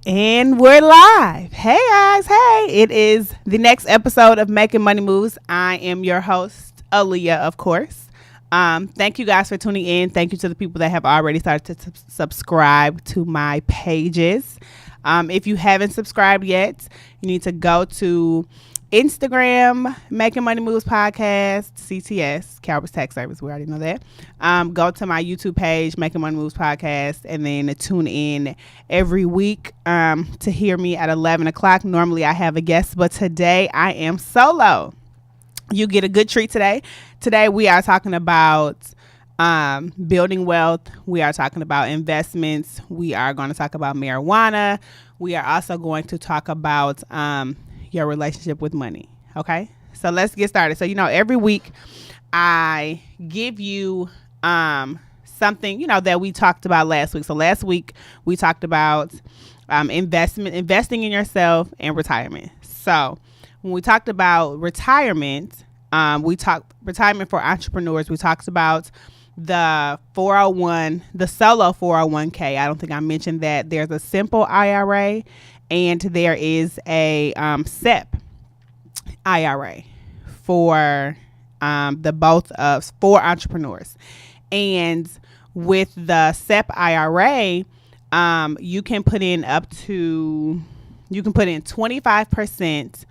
And we're live. Hey guys, hey. It is the next episode of Making Money Moves. I am your host, Aaliyah, of course. Thank you guys for tuning in. Thank you to the people that have already started to subscribe to my pages. If you haven't subscribed yet, you need to go to Instagram, Making Money Moves Podcast, CTS, Cowboys Tax Service. We already know that. Go to my YouTube page, Making Money Moves Podcast, and then tune in every week to hear me at 11 o'clock. Normally I have a guest, but today I am solo. You get a good treat today. Today we are talking about building wealth. We are talking about investments. We are going to talk about marijuana. We are also going to talk about your relationship with money. Okay, so let's get started. So every week I give you something that we talked about last week. So last week we talked about investing in yourself and retirement. So when we talked about retirement, we talked retirement for entrepreneurs. We talked about the 401, the solo 401k. I don't think I mentioned that there's a simple IRA and there is a SEP IRA for the both of for entrepreneurs. And with the SEP IRA, you can put in 25%,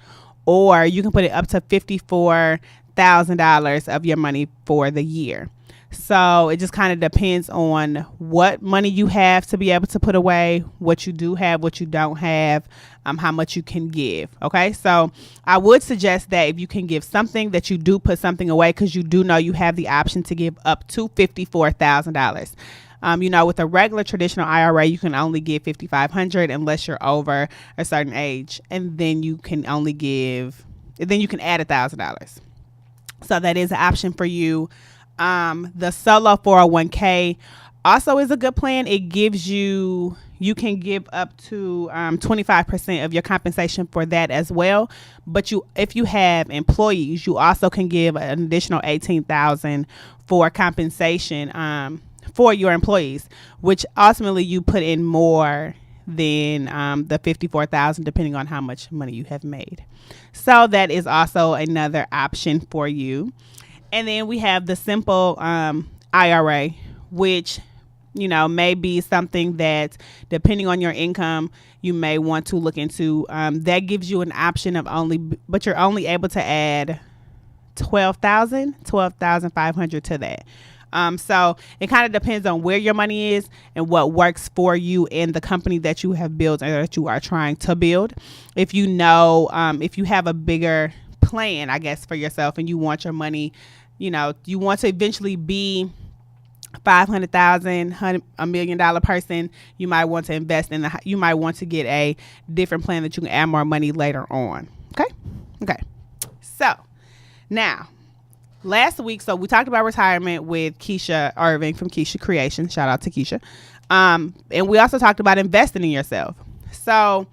or you can put it up to $54,000 of your money for the year. So it just kind of depends on what money you have to be able to put away, what you do have, what you don't have, how much you can give. Okay, so I would suggest that if you can give something, that you do put something away, because you do know you have the option to give up to $54,000. With a regular traditional IRA, you can only give $5,500 unless you're over a certain age, and then you can add $1,000. So that is an option for you. The solo 401k also is a good plan. It gives you can give up to 25% of your compensation for that as well. But if you have employees, you also can give an additional $18,000 for compensation for your employees, which ultimately you put in more than the $54,000, depending on how much money you have made. So that is also another option for you. And then we have the simple IRA, which, may be something that, depending on your income, you may want to look into. That gives you an option of but you're only able to add $12,500 to that. So it kind of depends on where your money is and what works for you in the company that you have built or that you are trying to build. If you have a bigger plan, I guess, for yourself, and you want your money, you want to eventually be $500,000, $1 million person, you might want to invest you might want to get a different plan that you can add more money later on. Okay. So now, last week, we talked about retirement with Keisha Irving from Keisha Creation. Shout out to Keisha. And we also talked about investing in yourself. So,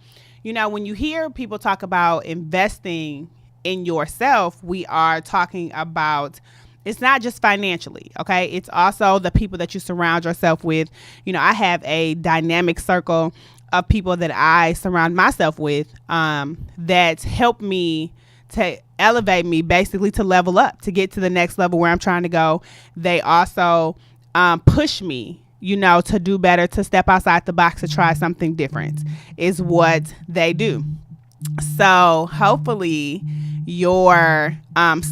when you hear people talk about investing in yourself, we are talking about, it's not just financially, okay? It's also the people that you surround yourself with. I have a dynamic circle of people that I surround myself with that help me to elevate me, basically to level up, to get to the next level where I'm trying to go. They also push me, to do better, to step outside the box, to try something different, is what they do. So hopefully your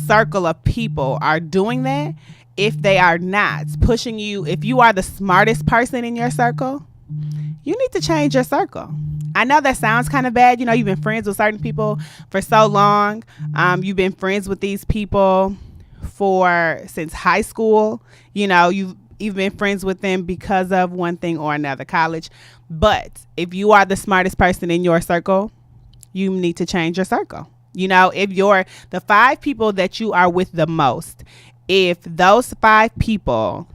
circle of people are doing that. If they are not pushing you, if you are the smartest person in your circle, you need to change your circle. I know that sounds kind of bad. You've been friends with certain people for so long. You've been friends with these people since high school. You've been friends with them because of one thing or another, college. But if you are the smartest person in your circle, you need to change your circle. If you're the 5 people that you are with the most, if those 5 people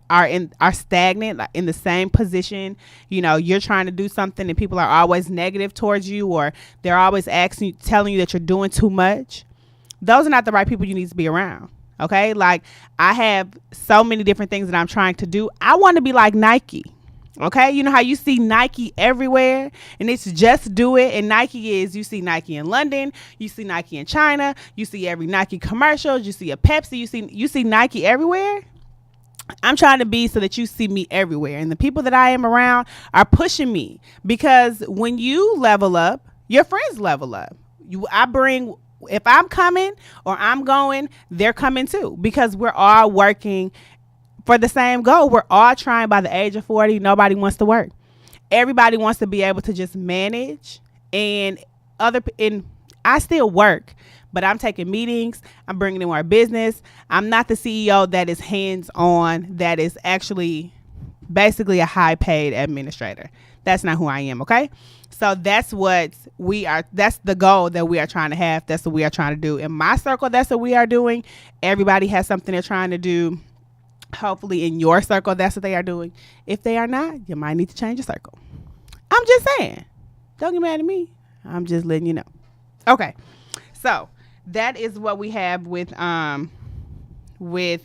are stagnant, like in the same position, you're trying to do something and people are always negative towards you, or they're always telling you that you're doing too much, those are not the right people you need to be around. Okay. Like, I have so many different things that I'm trying to do. I want to be like Nike. Okay, you know how you see Nike everywhere and it's just do it. And Nike is, you see Nike in London, you see Nike in China, you see every Nike commercial, you see a Pepsi, you see Nike everywhere. I'm trying to be so that you see me everywhere. And the people that I am around are pushing me, because when you level up, your friends level up. If I'm coming or I'm going, they're coming too, because we're all working for the same goal. We're all trying. By the age of 40, nobody wants to work. Everybody wants to be able to just manage, and I still work, but I'm taking meetings. I'm bringing in more business. I'm not the CEO that is hands-on, that is actually basically a high-paid administrator. That's not who I am, okay? So that's what we are. That's the goal that we are trying to have. That's what we are trying to do. In my circle, that's what we are doing. Everybody has something they're trying to do. Hopefully in your circle, that's what they are doing. If they are not, you might need to change your circle. I'm just saying. Don't get mad at me. I'm just letting you know. Okay. So that is what we have with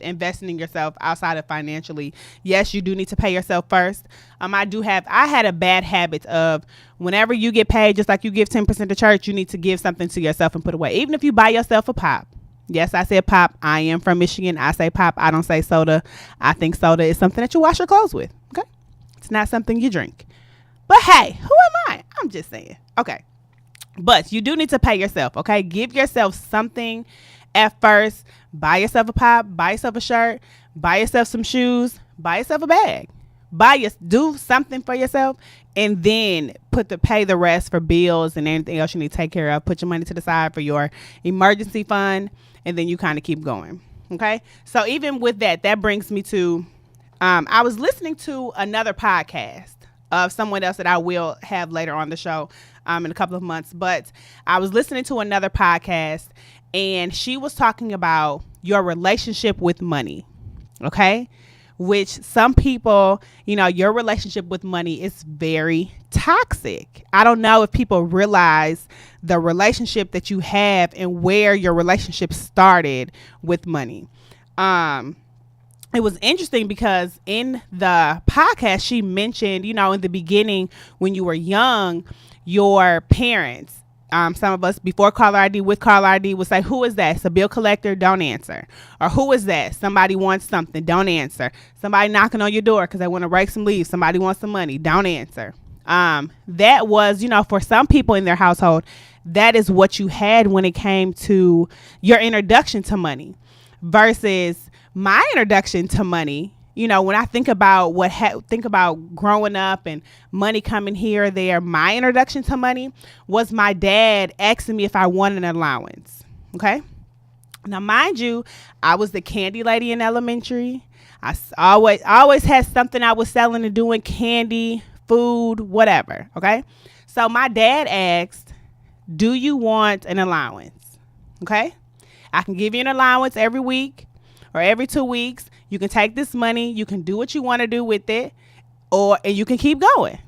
investing in yourself outside of financially. Yes, you do need to pay yourself first. I had a bad habit of, whenever you get paid, just like you give 10% to church, you need to give something to yourself and put away. Even if you buy yourself a pop. Yes, I said pop. I am from Michigan. I say pop. I don't say soda. I think soda is something that you wash your clothes with. Okay. It's not something you drink. But hey, who am I? I'm just saying. Okay. But you do need to pay yourself. Okay. Give yourself something at first. Buy yourself a pop. Buy yourself a shirt. Buy yourself some shoes. Buy yourself a bag. Do something for yourself, and then pay the rest for bills and anything else you need to take care of. Put your money to the side for your emergency fund, and then you kind of keep going. Okay. So even with that brings me to, I was listening to another podcast of someone else that I will have later on the show, in a couple of months, but I was listening to another podcast, and she was talking about your relationship with money. Okay. Which some people, your relationship with money is very toxic. I don't know if people realize the relationship that you have and where your relationship started with money. It was interesting because in the podcast, she mentioned, in the beginning, when you were young, your parents, some of us before caller ID, with caller ID, would say, who is that? It's a bill collector. Don't answer. Or who is that? Somebody wants something. Don't answer. Somebody knocking on your door because they want to rake some leaves. Somebody wants some money. Don't answer. That was, for some people in their household, that is what you had when it came to your introduction to money. Versus my introduction to money, when I think about think about growing up and money coming here or there, my introduction to money was my dad asking me if I wanted an allowance. Okay. Now, mind you, I was the candy lady in elementary. I always had something I was selling and doing, candy, food, whatever. Okay. So my dad asked, do you want an allowance? Okay. I can give you an allowance every week or every 2 weeks. You can take this money. You can do what you want to do with it, and you can keep going.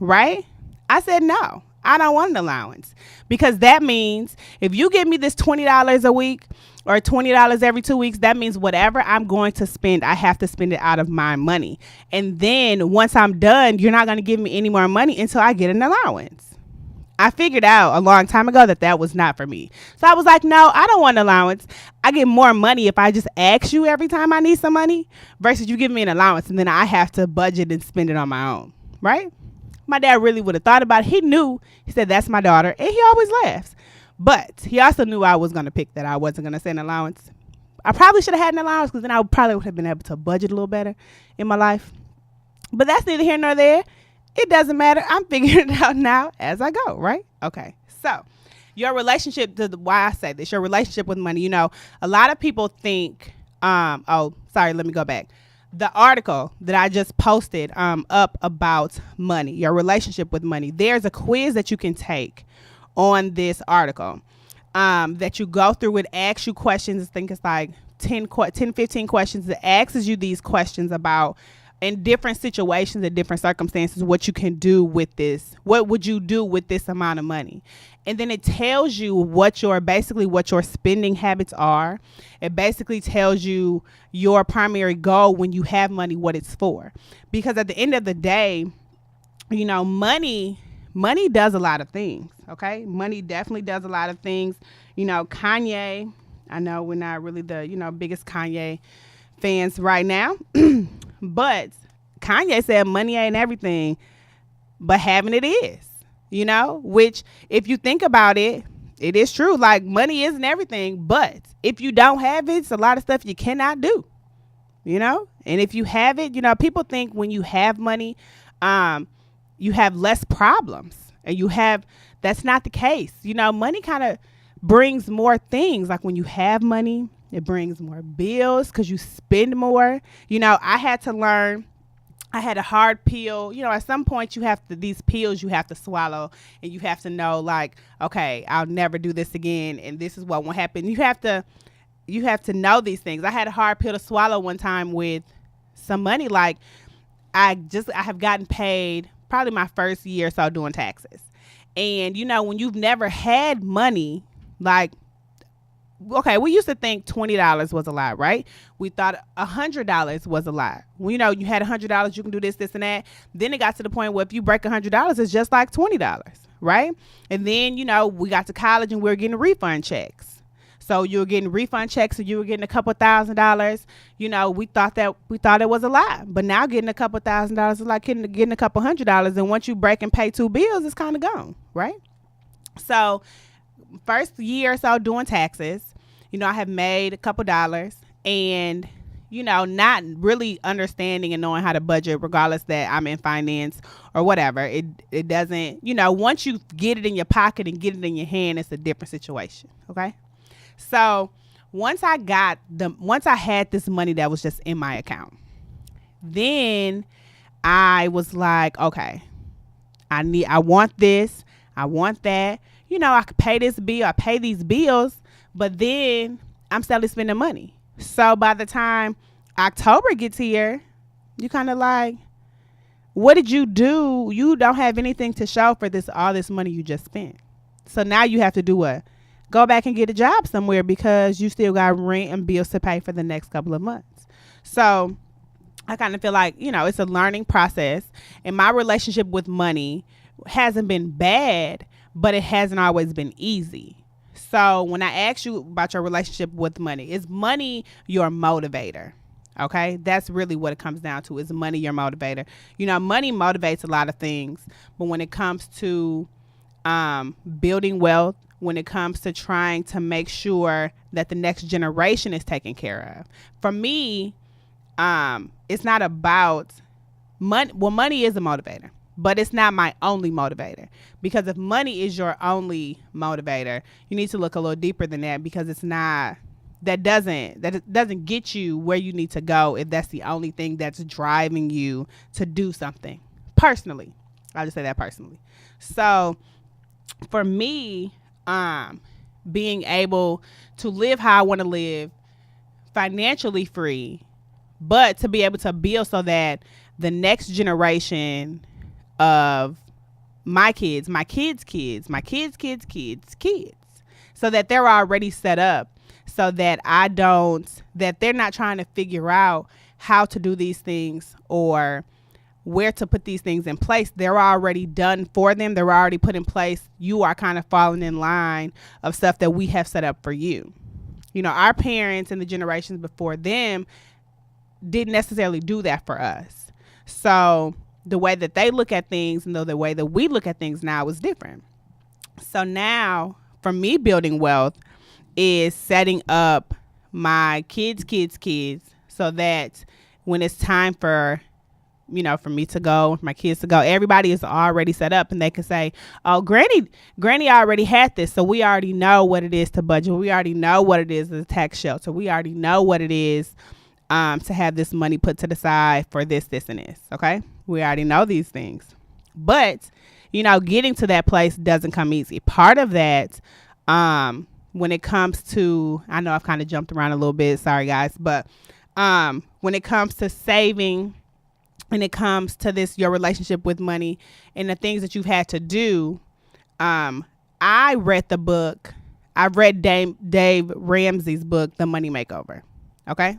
Right? I said, no, I don't want an allowance, because that means if you give me this $20 a week or $20 every 2 weeks, that means whatever I'm going to spend, I have to spend it out of my money. And then once I'm done, you're not going to give me any more money until I get an allowance. I figured out a long time ago that was not for me. So I was like, no, I don't want an allowance. I get more money if I just ask you every time I need some money versus you give me an allowance and then I have to budget and spend it on my own. Right? My dad really would have thought about it. He knew. He said, that's my daughter. And he always laughs. But he also knew I was going to pick that. I wasn't going to say an allowance. I probably should have had an allowance, because then I probably would have been able to budget a little better in my life. But that's neither here nor there. It doesn't matter. I'm figuring it out now as I go, right? Okay. So your relationship, why I say this, your relationship with money, a lot of people think, let me go back. The article that I just posted up about money, your relationship with money, there's a quiz that you can take on this article that you go through. It asks you questions. I think it's like 10, 15 questions. It asks you these questions about in different situations and different circumstances, what you can do with this. What would you do with this amount of money? And then it tells you what your spending habits are. It basically tells you your primary goal when you have money, what it's for. Because at the end of the day, money does a lot of things. Okay. Money definitely does a lot of things. Kanye, I know we're not really the, biggest Kanye fans right now, but Kanye said money ain't everything, but having it is, which if you think about it, it is true. Like, money isn't everything, but if you don't have it, it's a lot of stuff you cannot do, and if you have it, people think when you have money, you have less problems, and that's not the case. Money kind of brings more things. Like, when you have money, it brings more bills because you spend more. I had to learn. I had a hard pill. At some point these pills you have to swallow, and you have to know, like, okay, I'll never do this again, and this is what won't happen. You have to know these things. I had a hard pill to swallow one time with some money. Like, I have gotten paid probably my first year or so doing taxes. And, when you've never had money, like, okay, we used to think $20 was a lot, right? We thought $100 was a lot. Well, you had $100, you can do this, this, and that. Then it got to the point where if you break $100, it's just like $20, right? And then, we got to college and we were getting refund checks. So you were getting refund checks, and you were getting a couple $1,000s. We thought it was a lot, but now getting a couple $1,000 is like getting a couple $100. And once you break and pay 2 bills, it's kind of gone, right? So first year or so doing taxes, I have made a couple dollars, and, not really understanding and knowing how to budget, regardless that I'm in finance or whatever. It doesn't, once you get it in your pocket and get it in your hand, it's a different situation. Okay. So once I had this money that was just in my account, then I was like, okay, I want this. I want that. I could pay this bill. I pay these bills, but then I'm still spending money. So by the time October gets here, you kind of like, what did you do? You don't have anything to show for all this money you just spent. So now you have to do what? Go back and get a job somewhere, because you still got rent and bills to pay for the next couple of months. So I kind of feel like, it's a learning process, and my relationship with money hasn't been bad, but it hasn't always been easy. So when I ask you about your relationship with money, is money your motivator? Okay, that's really what it comes down to. Is money your motivator? Money motivates a lot of things, but when it comes to building wealth, when it comes to trying to make sure that the next generation is taken care of, for me, it's not about money. Well, money is a motivator, but it's not my only motivator. Because if money is your only motivator, you need to look a little deeper than that, because that doesn't get you where you need to go if that's the only thing that's driving you to do something. Personally, I'll just say that personally. So for me, being able to live how I want to live, financially free, but to be able to build so that the next generation of my kids, so that they're already set up, so that that they're not trying to figure out how to do these things or where to put these things in place. They're already done for them. They're already put in place. You are kind of falling in line of stuff that we have set up for you. Our parents and the generations before them didn't necessarily do that for us. So the way that they look at things and the way that we look at things now is different. So now for me, building wealth is setting up my kids so that when it's time for me to go, my kids to go, everybody is already set up, and they can say, oh, granny already had this. So we already know what it is to budget. We already know what it is as a tax shelter. We already know what it is to have this money put to the side for this, and this. Okay. We already know these things, but getting to that place doesn't come easy. Part of that, when it comes to, I know I've kind of jumped around a little bit, sorry guys, but when it comes to saving when it comes to this, your relationship with money and the things that you've had to do. I read the book. I read Dave Ramsey's book, The Money Makeover. Okay.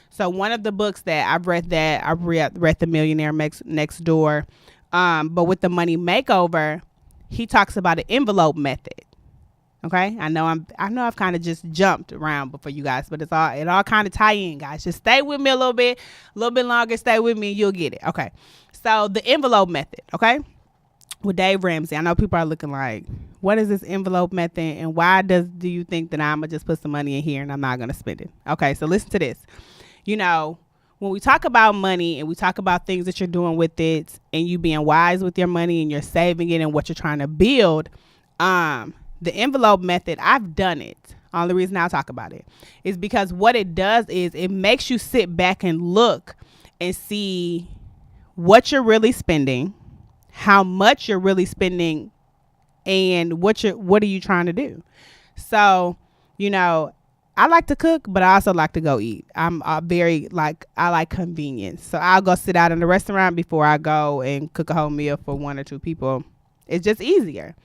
So one of the books that I've read, The Millionaire Next Door. But with The Money Makeover, he talks about an envelope method. Okay. I know I've kind of just jumped around before you guys, but it all kind of tie in, guys. Just stay with me a little bit longer. Stay with me and you'll get it. Okay. So the envelope method. Okay. With Dave Ramsey, I know people are looking like, what is this envelope method, and why do you think that I'm gonna just put some money in here and I'm not gonna spend it? Okay, so listen to this. You know, when we talk about money and we talk about things that you're doing with it and you being wise with your money and you're saving it and what you're trying to build, the envelope method, I've done it. Only reason I'll talk about it is because what it does is it makes you sit back and look and see what you're really spending, how much you're really spending, and what are you trying to do. So, you know, I like to cook, but I also like to go eat. I like convenience. So I'll go sit out in the restaurant before I go and cook a whole meal for one or two people. It's just easier.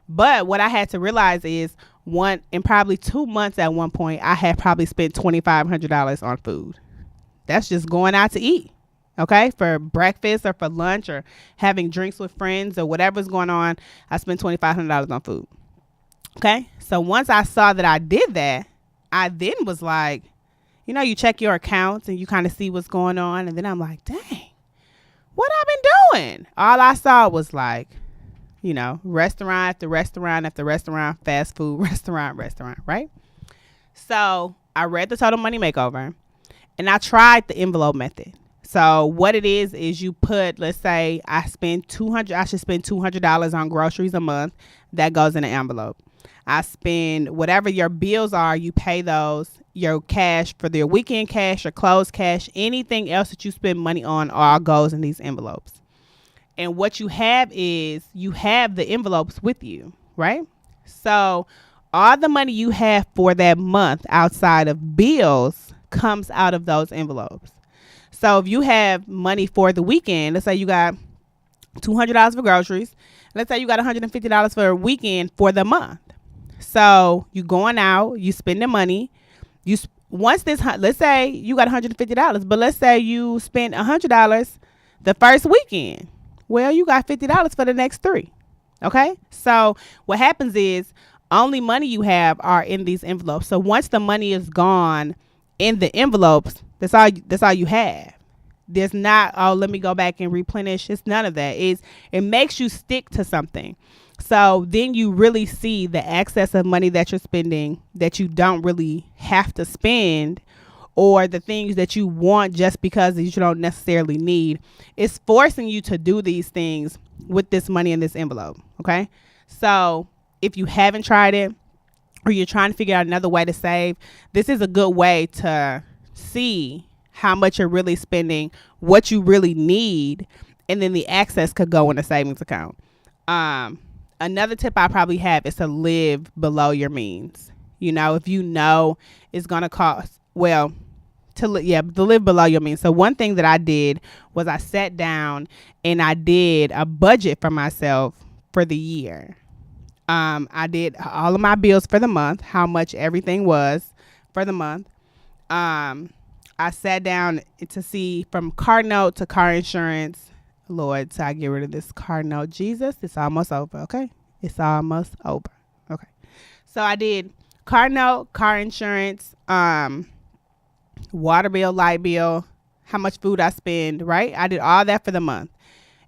But what I had to realize is in probably 2 months at one point, I had probably spent $2,500 on food. That's just going out to eat. Okay, for breakfast or for lunch or having drinks with friends or whatever's going on, I spent $2,500 on food. Okay, so once I saw that I did that, I then was like, you know, you check your accounts and you kind of see what's going on. And then I'm like, dang, what I've been doing? All I saw was like, you know, restaurant after restaurant after restaurant, fast food, restaurant, right? So I read the Total Money Makeover and I tried the envelope method. So what it is you put, let's say I should spend $200 on groceries a month. That goes in an envelope. I spend whatever your bills are, you pay those, your cash for their weekend cash or closed cash, anything else that you spend money on all goes in these envelopes. And what you have is you have the envelopes with you, right? So all the money you have for that month outside of bills comes out of those envelopes. So if you have money for the weekend, let's say you got $200 for groceries. Let's say you got $150 for a weekend for the month. So you going out, you spending money. Let's say you got $150, but let's say you spent $100 the first weekend. Well, you got $50 for the next 3. Okay. So what happens is only money you have are in these envelopes. So once the money is gone in the envelopes, that's all you have. There's not, let me go back and replenish. It's none of that. It makes you stick to something. So then you really see the excess of money that you're spending that you don't really have to spend, or the things that you want just because you don't necessarily need. It's forcing you to do these things with this money in this envelope. Okay. So if you haven't tried it or you're trying to figure out another way to save, this is a good way to see how much you're really spending, what you really need, and then the access could go in a savings account. Another tip I probably have is to live below your means. You know, if you know it's going to cost, to live below your means. So one thing that I did was I sat down and I did a budget for myself for the year. I did all of my bills for the month, how much everything was for the month. I sat down to see from car note to car insurance. Lord, so I get rid of this car note. Jesus, it's almost over. Okay. It's almost over. Okay. So I did car note, car insurance, water bill, light bill, how much food I spend, right? I did all that for the month.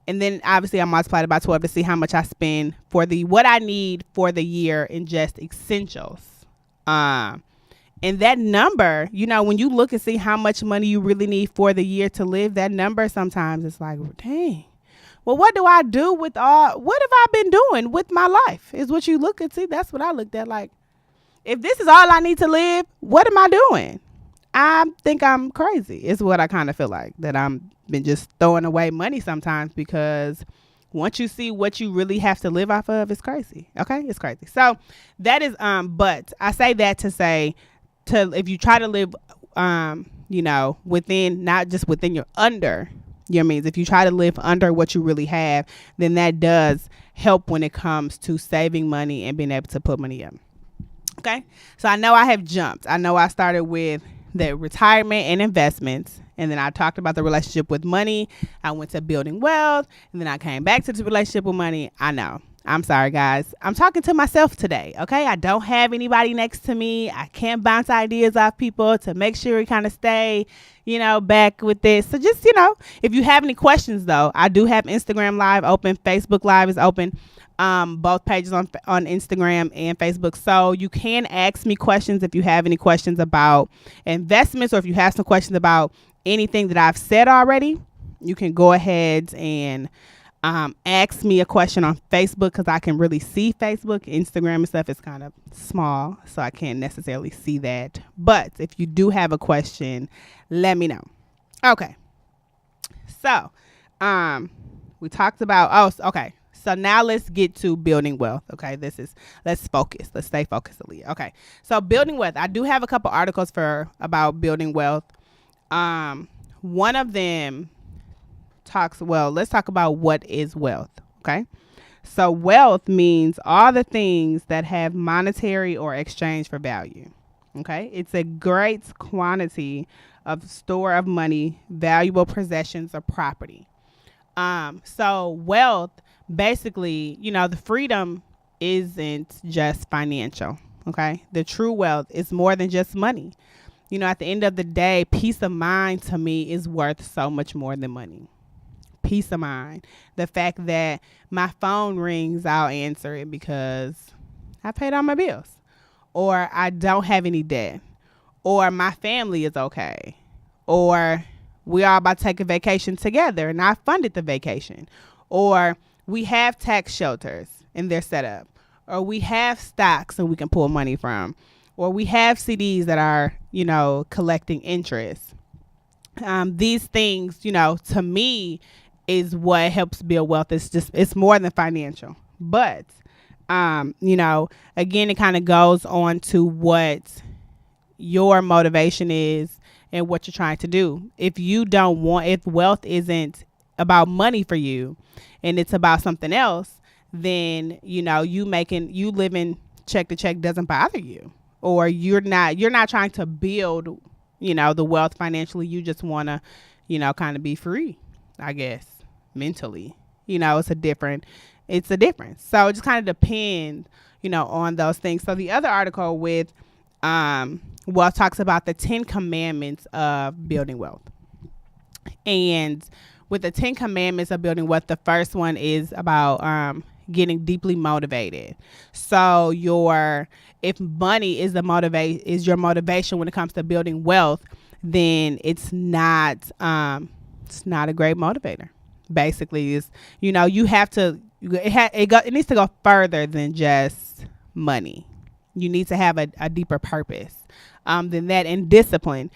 And then obviously I multiplied it by 12 to see how much I spend for what I need for the year in just essentials. And that number, you know, when you look and see how much money you really need for the year to live, that number sometimes it's like, dang, well, what do I do what have I been doing with my life is what you look and see. That's what I looked at. Like, if this is all I need to live, what am I doing? I think I'm crazy is what I kind of feel like, that I'm been just throwing away money sometimes, because once you see what you really have to live off of, it's crazy. Okay. It's crazy. So that is, but I say that to say, if you try to live, you know, within, not just within your under your means. If you try to live under what you really have, then that does help when it comes to saving money and being able to put money up. Okay. So I know I have jumped. I know I started with the retirement and investments. And then I talked about the relationship with money. I went to building wealth. And then I came back to the relationship with money. I know. I'm sorry, guys. I'm talking to myself today. Okay. I don't have anybody next to me. I can't bounce ideas off people to make sure we kind of stay, back with this. So just, if you have any questions, though, I do have Instagram Live open. Facebook Live is open. Both pages on Instagram and Facebook. So you can ask me questions if you have any questions about investments, or if you have some questions about anything that I've said already. You can go ahead and ask me a question on Facebook, because I can really see Facebook. Instagram and stuff is kind of small, so I can't necessarily see that. But if you do have a question, let me know. Okay. So we talked about, okay. So now let's get to building wealth. Okay. Let's focus. Let's stay focused, Aaliyah. Okay. So building wealth. I do have a couple articles about building wealth. One of them let's talk about what is wealth. Okay. So wealth means all the things that have monetary or exchange for value. Okay. It's a great quantity of store of money, valuable possessions, or property. So wealth, basically, the freedom isn't just financial. Okay. The true wealth is more than just money. At the end of the day, peace of mind to me is worth so much more than money. Peace of mind. The fact that my phone rings, I'll answer it because I paid all my bills, or I don't have any debt, or my family is okay, or we are about to take a vacation together and I funded the vacation, or we have tax shelters and they're set up, or we have stocks and we can pull money from, or we have CDs that are, collecting interest. These things, to me, is what helps build wealth. It's more than financial. But, again, it kind of goes on to what your motivation is and what you're trying to do. If wealth isn't about money for you and it's about something else, then, you living check to check doesn't bother you, or you're not trying to build, the wealth financially. You just want to, kind of be free, I guess, mentally. It's a difference. So it just kind of depends, on those things. So the other article with wealth talks about the 10 commandments of building wealth. And with the 10 commandments of building wealth, the first one is about getting deeply motivated. So if money is your motivation when it comes to building wealth, then it's not a great motivator. Basically, you have to. It needs to go further than just money. You need to have a deeper purpose than that, and discipline.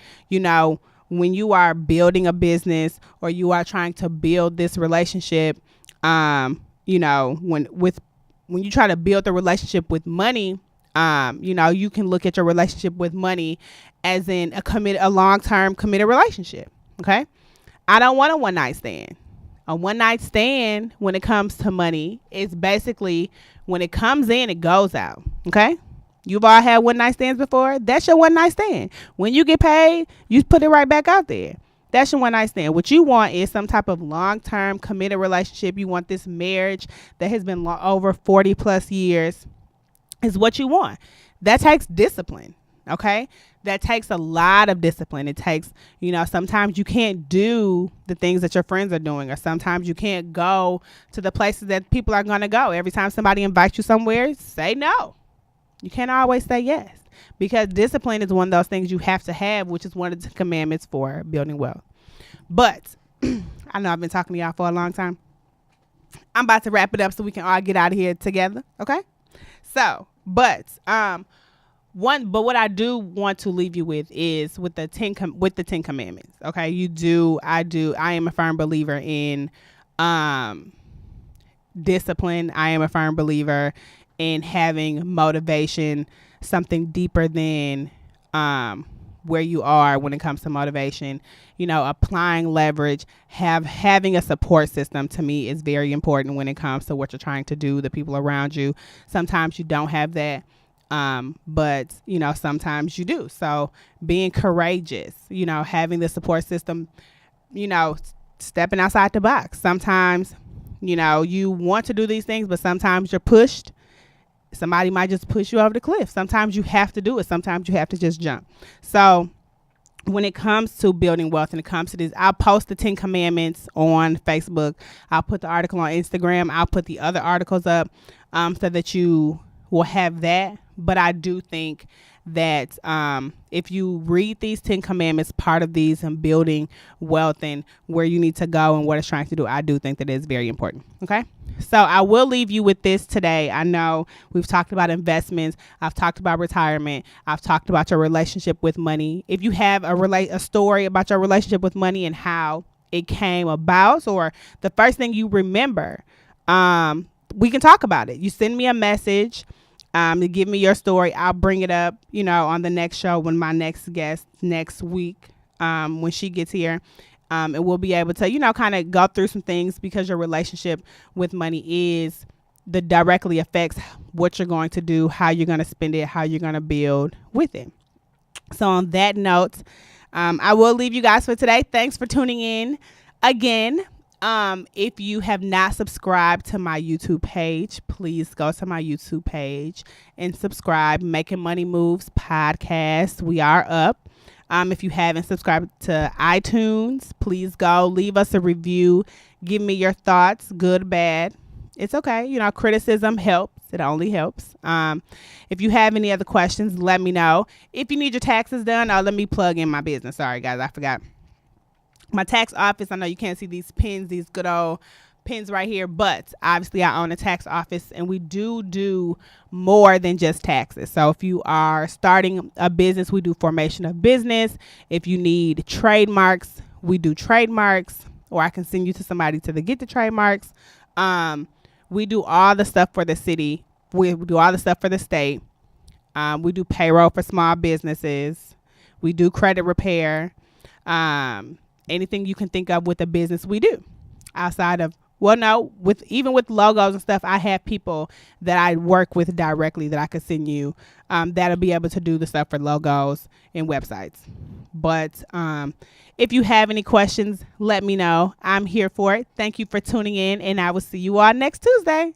When you are building a business or you are trying to build this relationship, when you try to build the relationship with money, you can look at your relationship with money as in a long-term committed relationship. Okay. I don't want a one-night stand. A one-night stand, when it comes to money, is basically when it comes in, it goes out. Okay. You've all had one-night stands before. That's your one-night stand. When you get paid, you put it right back out there. That's your one-night stand. What you want is some type of long-term committed relationship. You want this marriage that has been over 40 plus years is what you want. That takes discipline. Okay. That takes a lot of discipline. It takes, sometimes you can't do the things that your friends are doing, or sometimes you can't go to the places that people are going to go. Every time somebody invites you somewhere, say no. You can't always say yes, because discipline is one of those things you have to have, which is one of the commandments for building wealth. But I know I've been talking to y'all for a long time. I'm about to wrap it up so we can all get out of here together. Okay. So, but what I do want to leave you with is with the 10 commandments. Okay. I am a firm believer in discipline. I am a firm believer in having motivation, something deeper than where you are when it comes to motivation. Applying leverage, having a support system to me is very important when it comes to what you're trying to do, the people around you. Sometimes you don't have that. But sometimes you do. So being courageous, having the support system, stepping outside the box. Sometimes, you want to do these things, but sometimes you're pushed. Somebody might just push you over the cliff. Sometimes you have to do it. Sometimes you have to just jump. So when it comes to building wealth and it comes to this, I'll post the 10 commandments on Facebook. I'll put the article on Instagram. I'll put the other articles up so that you will have that. But I do think that if you read these 10 commandments, part of these and building wealth and where you need to go and what it's trying to do, I do think that it's very important. Okay. So I will leave you with this today. I know we've talked about investments. I've talked about retirement. I've talked about your relationship with money. If you have a story about your relationship with money and how it came about, or the first thing you remember, we can talk about it. You send me a message to give me your story. I'll bring it up, on the next show when my next guest next week, when she gets here. And we'll be able to, kind of go through some things, because your relationship with money directly affects what you're going to do, how you're going to spend it, how you're going to build with it. So on that note, I will leave you guys for today. Thanks for tuning in again. If you have not subscribed to my YouTube page, please go to my YouTube page and subscribe. Making Money Moves podcast. We are up. If you haven't subscribed to iTunes, please go leave us a review. Give me your thoughts, good, bad. It's okay. Criticism helps. It only helps. If you have any other questions, let me know. If you need your taxes done, let me plug in my business. Sorry, guys, I forgot. My tax office, I know you can't see these pins, these good old pins right here, but obviously I own a tax office and we do more than just taxes. So if you are starting a business, we do formation of business. If you need trademarks, we do trademarks, or I can send you to somebody to get the trademarks. We do all the stuff for the city. We do all the stuff for the state. We do payroll for small businesses. We do credit repair. Anything you can think of with a business, we do. Outside of, even with logos and stuff, I have people that I work with directly that I could send you that'll be able to do the stuff for logos and websites. But if you have any questions, let me know. I'm here for it. Thank you for tuning in, and I will see you all next Tuesday.